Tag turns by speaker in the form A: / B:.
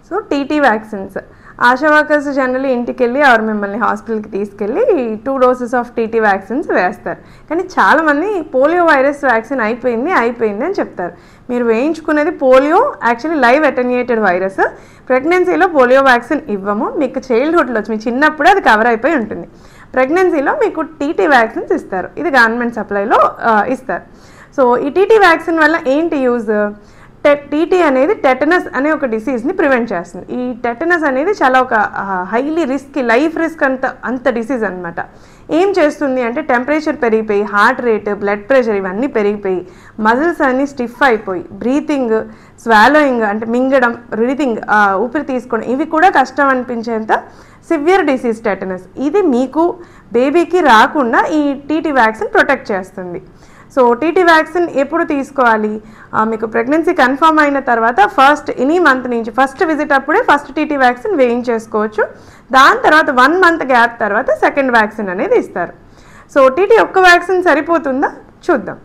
A: So TT vaccines ASHA workers generally ఇంటికి వెళ్ళి are మిమ్మల్ని హాస్పిటల్కి తీసుకెళ్ళి 2 డోసెస్ ఆఫ్ టీటీ వ్యాక్సిన్స్ వేస్తారు. కానీ చాలామంది పోలియో వైరస్ వ్యాక్సిన్ అయిపోయింది అని చెప్తారు. మీరు వేయించుకునేది polio actually live attenuated virus. ప్రెగ్నెన్సీలో పోలియో వ్యాక్సిన్ ఇవ్వము, మీకు చైల్డ్హుడ్లో మీ చిన్నప్పుడే అది కవర్ అయిపోయి ఉంటుంది. ప్రెగ్నెన్సీలో మీకు టీటీ వ్యాక్సిన్స్ ఇస్తారు, ఇది గవర్నమెంట్ సప్లైలో ఇస్తారు. సో ఈ టీటీ వ్యాక్సిన్ వల్ల ఏంటి యూజ్? టీటీ అనేది టెటనస్ అనే ఒక డిసీజ్ని ప్రివెంట్ చేస్తుంది. ఈ టెటనస్ అనేది చాలా ఒక హైలీ రిస్క్, లైఫ్ రిస్క్ అంత డిసీజ్ అనమాట. ఏం చేస్తుంది అంటే టెంపరేచర్ పెరిగిపోయి, హార్ట్ రేట్, బ్లడ్ ప్రెషర్ ఇవన్నీ పెరిగిపోయి, మజిల్స్ అన్నీ స్టిఫ్ అయిపోయి, బ్రీతింగ్, స్వాలోయింగ్ అంటే మింగడం, బ్రీతింగ్ ఊపిరి తీసుకోవడం ఇవి కూడా కష్టం అనిపించేంత సివియర్ డిసీజ్ టెటనస్. ఇది మీకు బేబీకి రాకుండా ఈ టీటీ వ్యాక్సిన్ ప్రొటెక్ట్ చేస్తుంది. సో టీటీ వ్యాక్సిన్ ఎప్పుడు తీసుకోవాలి? మీకు ప్రెగ్నెన్సీ కన్ఫర్మ్ అయిన తర్వాత ఎనీ మంత్ నుంచి ఫస్ట్ విజిట్ అప్పుడే ఫస్ట్ టీటీ వ్యాక్సిన్ వేయించేసుకోవచ్చు. దాని తర్వాత 1 మంత్ గ్యాప్ తర్వాత సెకండ్ వ్యాక్సిన్ అనేది ఇస్తారు. సో టీటీ ఒక్క వ్యాక్సిన్ సరిపోతుందా చూద్దాం.